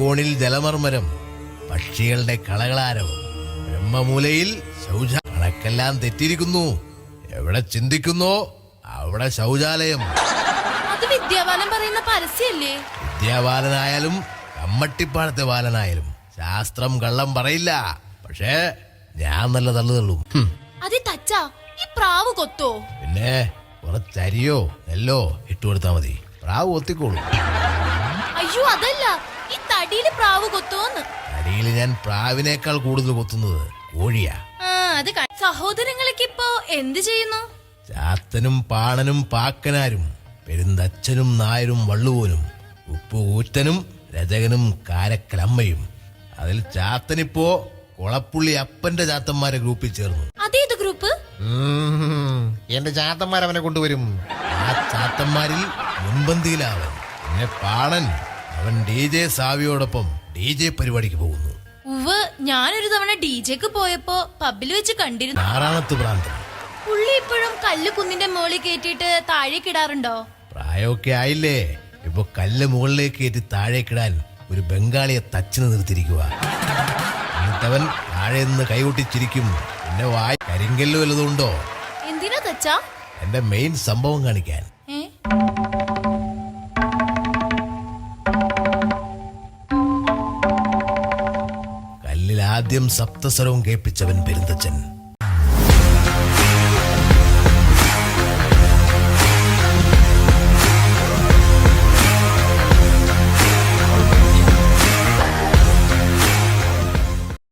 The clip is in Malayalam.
തെക്കോണിൽ ജലമർമരം, പക്ഷികളുടെ കളകളാരവം. ബ്രഹ്മമൂലയിൽ കണക്കെല്ലാം തെറ്റിയിരിക്കുന്നു. എവിടെ ചിന്തിക്കുന്നോ അവിടെ ശൗചാലയം. അത് വിദ്യാബാലൻ പറയുന്ന പരസ്യല്ലേ? വിദ്യാബാലനായാലും കമ്മട്ടിപ്പാടത്തെ ബാലനായാലും ശാസ്ത്രം കള്ളം പറയില്ല. പക്ഷേ ഞാൻ നല്ല തള്ളുതള്ളും. അതെ തച്ചാ, ഈ പ്രാവ് കൊത്തോ? പിന്നെ കുറച്ചരിയോ നെല്ലോ ഇട്ടുകൊടുത്താ മതി, പ്രാവ് കൊത്തിക്കോളൂ. അയ്യോ അതല്ല, ഈ തടിയില് പ്രാവ് കൊത്തോന്ന്. തടിയിൽ ഞാൻ പ്രാവിനേക്കാൾ കൂടുതൽ കൊത്തുന്നത് കോഴിയാ. അത് സഹോദരങ്ങളൊക്കെ ഇപ്പോ എന്ത് ചെയ്യുന്നു? ചാത്തനും പാണനും പാക്കനാരും, പെരുന്തച്ഛനും നായരും വള്ളുവനും, ഉപ്പുകൂറ്റനും രചകനും കാരക്കലമ്മയും. അതിൽ ചാത്തനിപ്പോ കൊളപ്പുള്ളി അപ്പന്റെ ചാത്തന്മാരെ ഗ്രൂപ്പിൽ ചേർന്നു. അതേത് ഗ്രൂപ്പ്? എന്റെ ചാത്തന്മാർ അവനെ കൊണ്ടുവരും. ആ ചാത്തന്മാരിൽ മുൻപന്തിയിലാവൻ. പിന്നെ പാണൻ, അവൻ DJ സാവിയോടൊപ്പം DJ പരിപാടിക്ക് പോകുന്നു. ഉവ്വ്, ഞാനൊരു തവണ DJക്ക് പോയപ്പോ പബ്ബിൽ വെച്ച് കണ്ടിരുന്നു. നാറാണത്ത് ഭ്രാന്തൻ. പുള്ളി ഇപ്പോഴും കല്ല് കുന്നിന്റെ മുകളിൽ കയറ്റിയിട്ട് താഴേക്കിടാറുണ്ടോ? പ്രായമൊക്കെ ആയില്ലേ, ഇപ്പൊ കല്ല് മുകളിലേക്ക് കയറ്റി താഴേക്കിടാൻ ഒരു ബംഗാളിയെ തച്ചിന് നിർത്തിയിരിക്കുക. എന്നിട്ടവൻ താഴെ നിന്ന് കൈകൊട്ടിച്ചിരിക്കും. പിന്നെ വായി കരിങ്കല്ല് വല്ലതുണ്ടോ? എന്തിനാ തച്ചാ? എന്റെ മെയിൻ സംഭവം കാണിക്കാൻ. കല്ലിൽ ആദ്യം സപ്തസ്വരവും കേൾപ്പിച്ചവൻ പെരുന്തച്ഛൻ.